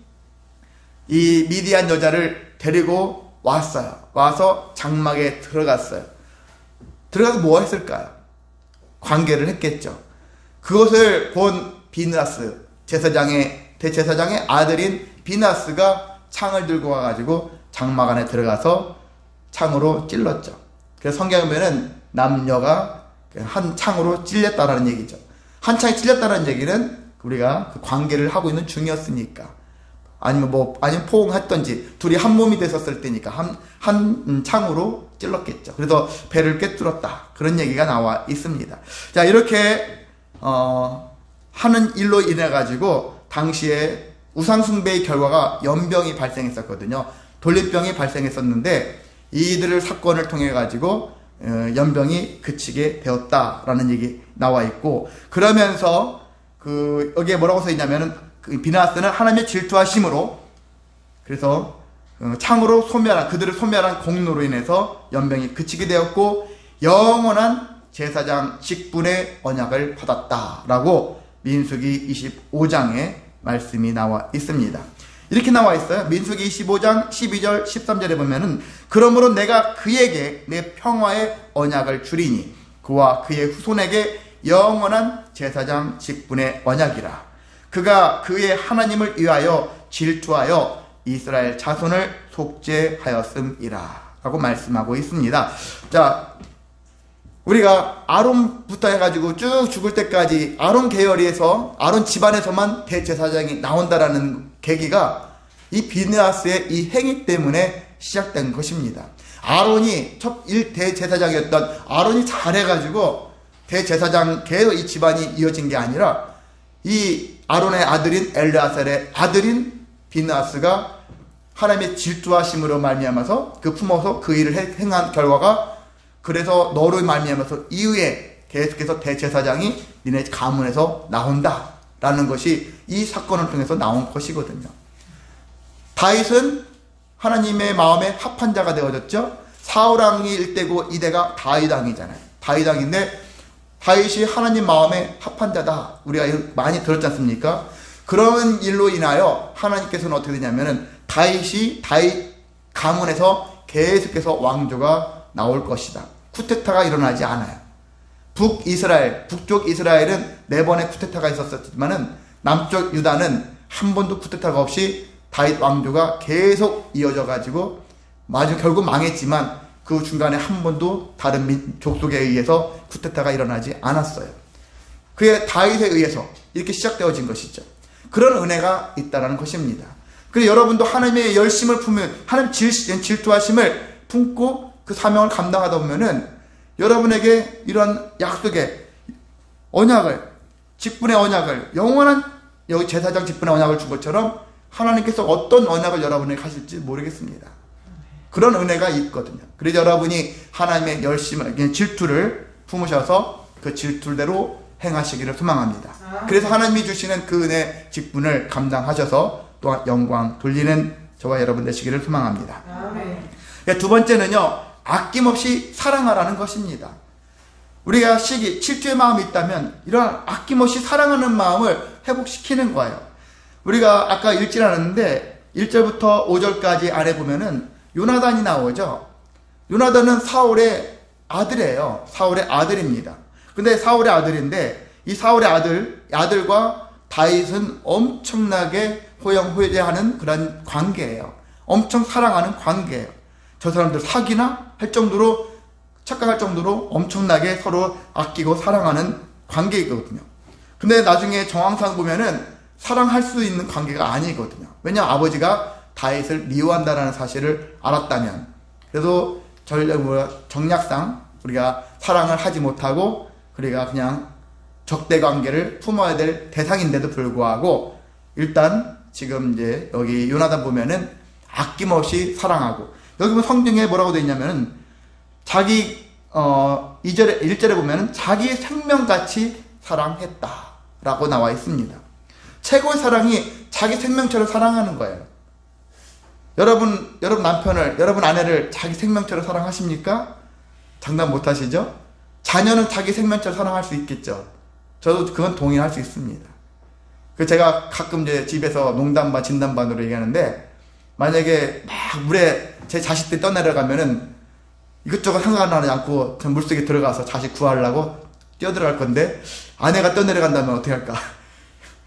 이 미디안 여자를 데리고 왔어요. 와서 장막에 들어갔어요. 들어가서 뭐 했을까요? 관계를 했겠죠. 그것을 본 비느하스, 대제사장의 아들인 비느하스가 창을 들고 와가지고 장막 안에 들어가서 창으로 찔렀죠. 그래서 성경에 보면은 남녀가 한 창으로 찔렸다라는 얘기죠. 한 창이 찔렸다는 얘기는 우리가 그 관계를 하고 있는 중이었으니까. 아니면 포옹했던지, 둘이 한 몸이 됐었을 때니까, 한 창으로 찔렀겠죠. 그래서 배를 꿰뚫었다. 그런 얘기가 나와 있습니다. 자, 이렇게, 하는 일로 인해가지고, 당시에 우상숭배의 결과가 연병이 발생했었거든요. 돌림병이 발생했었는데, 이들을 사건을 통해가지고, 연병이 그치게 되었다라는 얘기 나와 있고, 그러면서, 여기에 뭐라고 써 있냐면은, 비나스는 하나님의 질투하심으로, 그래서 창으로 그들을 소멸한 공로로 인해서 연병이 그치게 되었고 영원한 제사장 직분의 언약을 받았다라고 민수기 25장에 말씀이 나와 있습니다. 이렇게 나와 있어요. 민수기 25장 12절 13절에 보면은 그러므로 내가 그에게 내 평화의 언약을 주리니 그와 그의 후손에게 영원한 제사장 직분의 언약이라. 그가 그의 하나님을 위하여 질투하여 이스라엘 자손을 속죄하였음이라 라고 말씀하고 있습니다. 자, 우리가 아론부터 해가지고 쭉 죽을 때까지 아론 계열에서 아론 집안에서만 대제사장이 나온다라는 계기가 이 비느하스의 이 행위 때문에 시작된 것입니다. 아론이 첫 1대제사장이었던 아론이 잘해가지고 대제사장 계속 이 집안이 이어진 게 아니라 이 아론의 아들인 엘르아살의 아들인 비느하스가 하나님의 질투하심으로 말미암아서 그 품어서 그 일을 행한 결과가 그래서 너로 말미암아서 이후에 계속해서 대제사장이 니네 가문에서 나온다 라는 것이 이 사건을 통해서 나온 것이거든요. 다윗은 하나님의 마음에 합한 자가 되어졌죠. 사울왕이 1대고 2대가 다윗왕이잖아요. 다윗왕인데 다윗이 하나님 마음에 합한 자다. 우리가 많이 들었지 않습니까? 그런 일로 인하여 하나님께서는 어떻게 되냐면은 다윗 가문에서 계속해서 왕조가 나올 것이다. 쿠데타가 일어나지 않아요. 북쪽 이스라엘은 4번의 쿠데타가 있었지만은 남쪽 유다는 한 번도 쿠데타가 없이 다윗 왕조가 계속 이어져 가지고 결국 망했지만 그 중간에 한 번도 다른 족속에 의해서 쿠데타가 일어나지 않았어요. 그게 다윗에 의해서 이렇게 시작되어진 것이죠. 그런 은혜가 있다는 것입니다. 그래서 여러분도 하나님의 열심을 품으면 하나님 질투하심을 품고 그 사명을 감당하다 보면은 여러분에게 이런 약속의 언약을, 직분의 언약을, 영원한 여기 제사장 직분의 언약을 준 것처럼 하나님께서 어떤 언약을 여러분에게 하실지 모르겠습니다. 그런 은혜가 있거든요. 그래서 여러분이 하나님의 열심을, 질투를 품으셔서 그 질투대로 행하시기를 소망합니다. 그래서 하나님이 주시는 그 은혜 직분을 감당하셔서 또한 영광 돌리는 저와 여러분 되시기를 소망합니다. 두 번째는요, 아낌없이 사랑하라는 것입니다. 우리가 질투의 마음이 있다면 이런 아낌없이 사랑하는 마음을 회복시키는 거예요. 우리가 아까 읽지 않았는데 1절부터 5절까지 안에 보면은 요나단이 나오죠. 요나단은 사울의 아들이에요. 사울의 아들입니다. 근데 사울의 아들인데 이 사울의 아들과 다윗은 엄청나게 호영호재하는 그런 관계예요. 엄청 사랑하는 관계예요. 저 사람들 사귀나 할 정도로 착각할 정도로 엄청나게 서로 아끼고 사랑하는 관계이거든요. 근데 나중에 정황상 보면은 사랑할 수 있는 관계가 아니거든요. 왜냐하면 아버지가 다윗을 미워한다는 사실을 알았다면, 그래도 정략상 우리가 사랑을 하지 못하고 우리가 그냥 적대 관계를 품어야 될 대상인데도 불구하고 일단 지금 이제 여기 요나단 보면은 아낌없이 사랑하고, 여기 보면 성경에 뭐라고 되어 있냐면은 자기 1절에 보면은 자기의 생명같이 사랑했다라고 나와 있습니다. 최고의 사랑이 자기 생명처럼 사랑하는 거예요. 여러분 남편을, 여러분 아내를 자기 생명처럼 사랑하십니까? 장담 못 하시죠? 자녀는 자기 생명처럼 사랑할 수 있겠죠. 저도 그건 동의할 수 있습니다. 제가 가끔 이제 집에서 농담반 진담반으로 얘기하는데, 만약에 막 물에 제 자식들이 떠내려가면은 이것저것 상관하지 않고 전 물속에 들어가서 자식 구하려고 뛰어들어갈 건데, 아내가 떠내려간다면 어떻게 할까?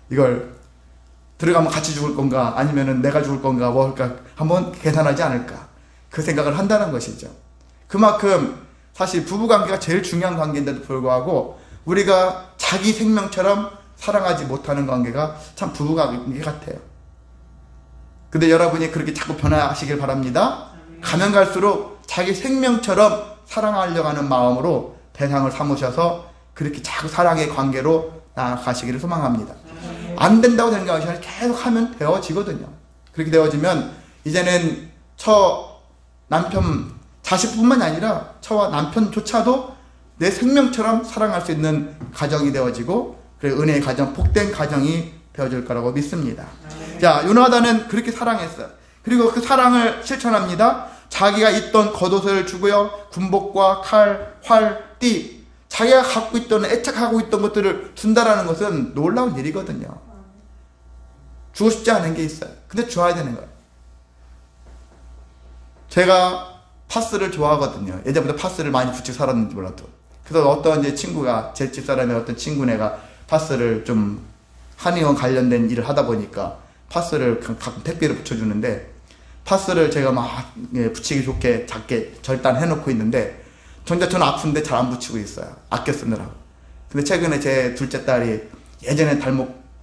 이걸 들어가면 같이 죽을 건가, 아니면은 내가 죽을 건가, 뭐 할까 한번 계산하지 않을까, 그 생각을 한다는 것이죠. 그만큼 사실 부부관계가 제일 중요한 관계인데도 불구하고 우리가 자기 생명처럼 사랑하지 못하는 관계가 참 부부관계 같아요. 근데 여러분이 그렇게 자꾸 변화하시길 바랍니다. 가면 갈수록 자기 생명처럼 사랑하려고 하는 마음으로 대상을 삼으셔서 그렇게 자꾸 사랑의 관계로 나아가시기를 소망합니다. 안 된다고 생각하시면 계속 하면 되어지거든요. 그렇게 되어지면 이제는 남편, 자식뿐만이 아니라 저와 남편조차도 내 생명처럼 사랑할 수 있는 가정이 되어지고 은혜의 가정, 복된 가정이 되어질 거라고 믿습니다. 자, 요나단은 그렇게 사랑했어요. 그리고 그 사랑을 실천합니다. 자기가 있던 겉옷을 주고요. 군복과 칼, 활, 띠, 자기가 갖고 있던, 애착하고 있던 것들을 준다라는 것은 놀라운 일이거든요. 주고 싶지 않은 게 있어요. 근데 줘야 되는 거예요. 제가 파스를 좋아하거든요. 예전부터 파스를 많이 붙이고 살았는지 몰라도. 그래서 어떤 이제 친구가, 제 집사람의 어떤 친구네가 파스를 좀 한의원 관련된 일을 하다 보니까 파스를 가끔 택배로 붙여주는데, 파스를 제가 막 붙이기 좋게 작게 절단해 놓고 있는데, 정작 저는 아픈데 잘 안 붙이고 있어요. 아껴 쓰느라고. 근데 최근에 제 둘째 딸이 예전에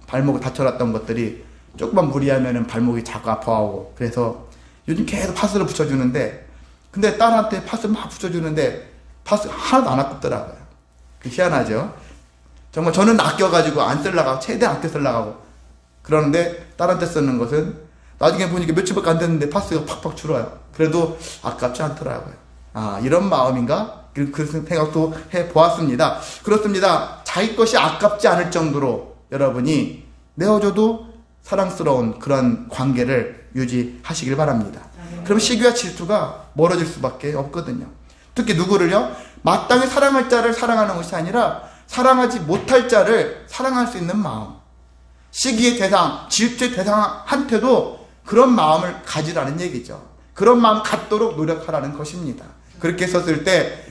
발목을 다쳐놨던 것들이 조금만 무리하면은 발목이 자꾸 아파하고, 그래서 요즘 계속 파스를 붙여주는데, 근데 딸한테 파스 막 붙여주는데 파스 하나도 안 아깝더라고요. 희한하죠? 정말 저는 아껴가지고 안 쓰려고, 최대한 아껴 쓰려고 그러는데, 딸한테 쓰는 것은 나중에 보니까 며칠밖에 안 됐는데 파스가 팍팍 줄어요. 그래도 아깝지 않더라고요. 아, 이런 마음인가? 그런 생각도 해보았습니다. 그렇습니다. 자기 것이 아깝지 않을 정도로 여러분이 내어줘도 사랑스러운 그런 관계를 유지하시길 바랍니다. 그럼 시기와 질투가 멀어질 수밖에 없거든요. 특히 누구를요? 마땅히 사랑할 자를 사랑하는 것이 아니라 사랑하지 못할 자를 사랑할 수 있는 마음. 시기의 대상, 질투의 대상한테도 그런 마음을 가지라는 얘기죠. 그런 마음 갖도록 노력하라는 것입니다. 그렇게 했었을 때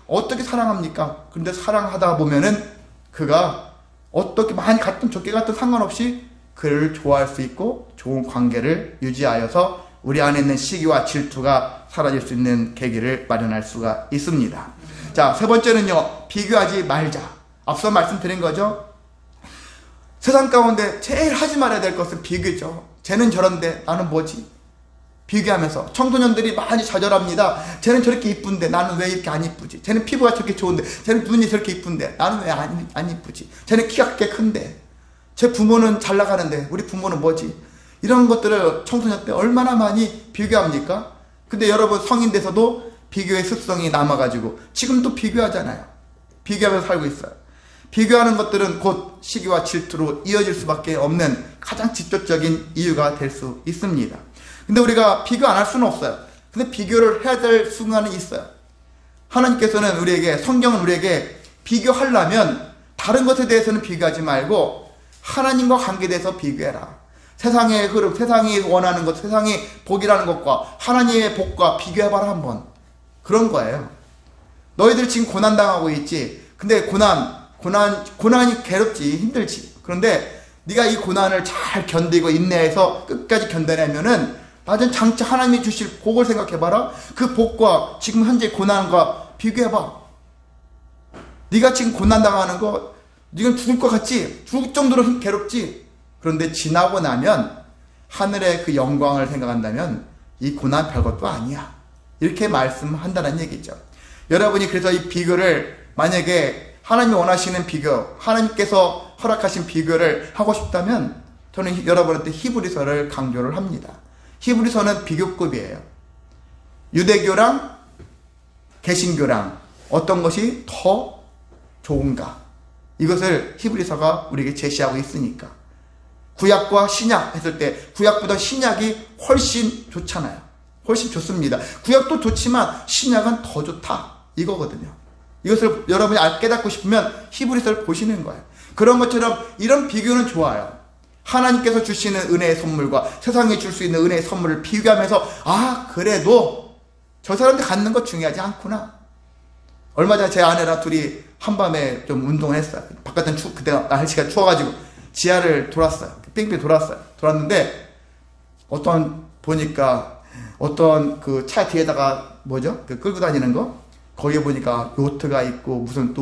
어떻게 사랑합니까? 그런데 사랑하다 보면은 그가 어떻게 많이 갔든 적게 갔든 상관없이 그를 좋아할 수 있고 좋은 관계를 유지하여서 우리 안에 있는 시기와 질투가 사라질 수 있는 계기를 마련할 수가 있습니다. 자, 세 번째는요, 비교하지 말자. 앞서 말씀드린 거죠. 세상 가운데 제일 하지 말아야 될 것은 비교죠. 쟤는 저런데 나는 뭐지? 비교하면서 청소년들이 많이 좌절합니다. 쟤는 저렇게 이쁜데 나는 왜 이렇게 안 이쁘지? 쟤는 피부가 저렇게 좋은데, 쟤는 눈이 저렇게 이쁜데 나는 왜 안 이쁘지? 쟤는 키가 꽤 큰데, 제 부모는 잘 나가는데 우리 부모는 뭐지? 이런 것들을 청소년 때 얼마나 많이 비교합니까? 근데 여러분 성인 돼서도 비교의 습성이 남아가지고 지금도 비교하잖아요. 비교하면서 살고 있어요. 비교하는 것들은 곧 시기와 질투로 이어질 수밖에 없는 가장 직접적인 이유가 될 수 있습니다. 근데 우리가 비교 안 할 수는 없어요. 근데 비교를 해야 될 순간이 있어요. 하나님께서는 성경은 우리에게 비교하려면 다른 것에 대해서는 비교하지 말고 하나님과 관계돼서 비교해라. 세상의 흐름, 세상이 원하는 것, 세상이 복이라는 것과 하나님의 복과 비교해봐라 한번. 그런 거예요. 너희들 지금 고난당하고 있지. 근데 고난이 괴롭지, 힘들지. 그런데 네가 이 고난을 잘 견디고 인내해서 끝까지 견뎌내면은 나중에 장차 하나님이 주실 복을 생각해봐라. 그 복과 지금 현재 고난과 비교해봐. 네가 지금 고난당하는 거 네가 죽을 것 같지? 죽을 정도로 괴롭지? 그런데 지나고 나면 하늘의 그 영광을 생각한다면 이 고난 별것도 아니야. 이렇게 말씀한다는 얘기죠. 여러분이 그래서 이 비교를 만약에 하나님이 원하시는 비교, 하나님께서 허락하신 비교를 하고 싶다면 저는 여러분한테 히브리서를 강조를 합니다. 히브리서는 비교급이에요. 유대교랑 개신교랑 어떤 것이 더 좋은가? 이것을 히브리서가 우리에게 제시하고 있으니까. 구약과 신약 했을 때 구약보다 신약이 훨씬 좋잖아요. 훨씬 좋습니다. 구약도 좋지만 신약은 더 좋다. 이거거든요. 이것을 여러분이 깨닫고 싶으면 히브리서를 보시는 거예요. 그런 것처럼 이런 비교는 좋아요. 하나님께서 주시는 은혜의 선물과 세상에 줄 수 있는 은혜의 선물을 비교하면서 그래도 저 사람한테 갖는 것 중요하지 않구나. 얼마 전에 제 아내랑 둘이 한밤에 좀 운동을 했어요. 바깥은 그때 날씨가 추워가지고 지하를 돌았어요. 뺑뺑 돌았어요. 돌았는데 보니까 어떤 그 차 뒤에다가 그 끌고 다니는 거 거기에 보니까 요트가 있고 무슨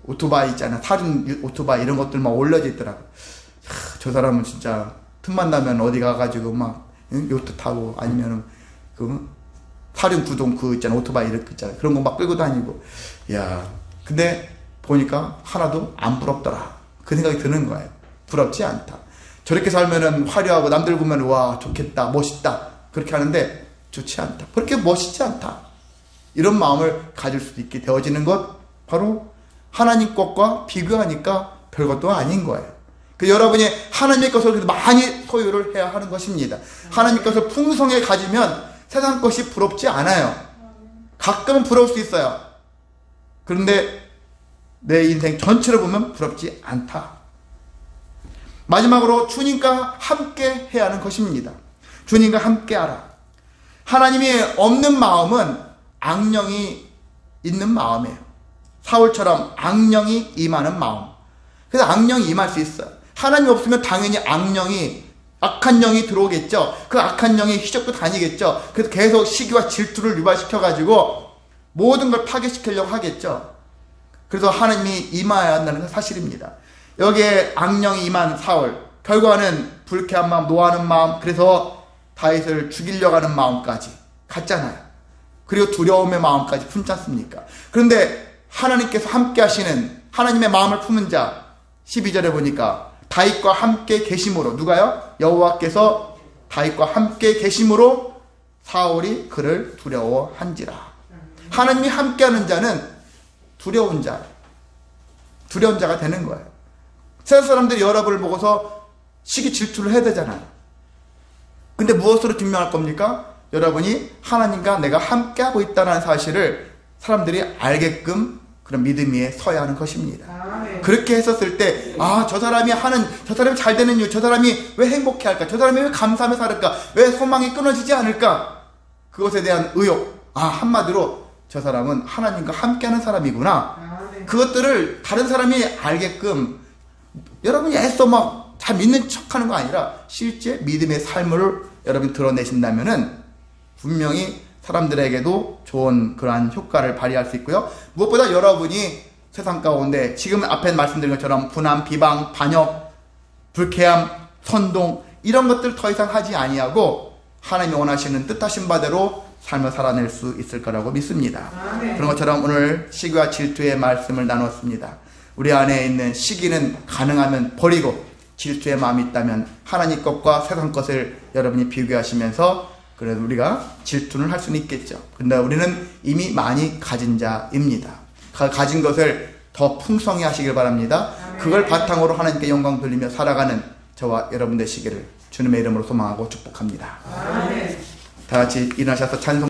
오토바이 있잖아. 사륜 오토바이 이런 것들만 올려져 있더라고. 저 사람은 진짜 틈만 나면 어디 가가지고 막 요트 타고 아니면은 그 사륜 구동 그 있잖아. 오토바이 이렇게 있잖아. 그런 거 막 끌고 다니고. 야, 근데 보니까 하나도 안 부럽더라. 그 생각이 드는 거예요. 부럽지 않다. 저렇게 살면은 화려하고 남들 보면 와 좋겠다 멋있다 그렇게 하는데 좋지 않다. 그렇게 멋있지 않다. 이런 마음을 가질 수도 있게 되어지는 것 바로 하나님 것과 비교하니까 별것도 아닌 거예요. 그 여러분이 하나님의 것을 많이 소유를 해야 하는 것입니다. 하나님의 것을 풍성하게 가지면 세상 것이 부럽지 않아요. 가끔은 부러울 수 있어요. 그런데 내 인생 전체를 보면 부럽지 않다. 마지막으로 주님과 함께 해야 하는 것입니다. 주님과 함께 하라. 하나님이 없는 마음은 악령이 있는 마음이에요. 사울처럼 악령이 임하는 마음. 그래서 악령이 임할 수 있어요. 하나님 없으면 당연히 악한 영이 들어오겠죠. 그 악한 영이 휘젓고 다니겠죠. 그래서 계속 시기와 질투를 유발시켜가지고 모든 걸 파괴시키려고 하겠죠. 그래서 하나님이 임하여야 한다는 건 사실입니다. 여기에 악령이 임한 사울, 결과는 불쾌한 마음, 노하는 마음, 그래서 다윗을 죽이려고 하는 마음까지 갔잖아요. 그리고 두려움의 마음까지 품지 않습니까? 그런데 하나님께서 함께 하시는 하나님의 마음을 품은 자 12절에 보니까 다윗과 함께 계심으로 누가요? 여호와께서 다윗과 함께 계심으로 사울이 그를 두려워한지라. 하나님이 함께하는 자는 두려운 자가 되는 거예요. 세상 사람들이 여러분을 보고서 시기 질투를 해야 되잖아요. 근데 무엇으로 증명할 겁니까? 여러분이 하나님과 내가 함께하고 있다는 사실을 사람들이 알게끔 그런 믿음 위에 서야 하는 것입니다. 그렇게 했었을 때, 저 사람이 잘 되는 이유, 저 사람이 왜 행복해 할까? 저 사람이 왜 감사하며 살을까? 왜 소망이 끊어지지 않을까? 그것에 대한 의욕, 한마디로 저 사람은 하나님과 함께하는 사람이구나. 그것들을 다른 사람이 알게끔 여러분이 애써 막 잘 믿는 척하는 거 아니라 실제 믿음의 삶을 여러분이 드러내신다면은 분명히 사람들에게도 좋은 그러한 효과를 발휘할 수 있고요. 무엇보다 여러분이 세상 가운데 지금 앞에 말씀드린 것처럼 분함, 비방, 반역, 불쾌함, 선동 이런 것들 더 이상 하지 아니하고 하나님이 원하시는 뜻하신 바대로 삶을 살아낼 수 있을 거라고 믿습니다. 그런 것처럼 오늘 시기와 질투의 말씀을 나눴습니다. 우리 안에 있는 시기는 가능하면 버리고 질투의 마음이 있다면 하나님 것과 세상 것을 여러분이 비교하시면서 그래도 우리가 질투는 할 수는 있겠죠. 근데 우리는 이미 많이 가진 자입니다. 가진 것을 더 풍성히 하시길 바랍니다. 그걸 바탕으로 하나님께 영광 돌리며 살아가는 저와 여러분 되시기를 주님의 이름으로 소망하고 축복합니다. 다 같이 일어나셔서 찬송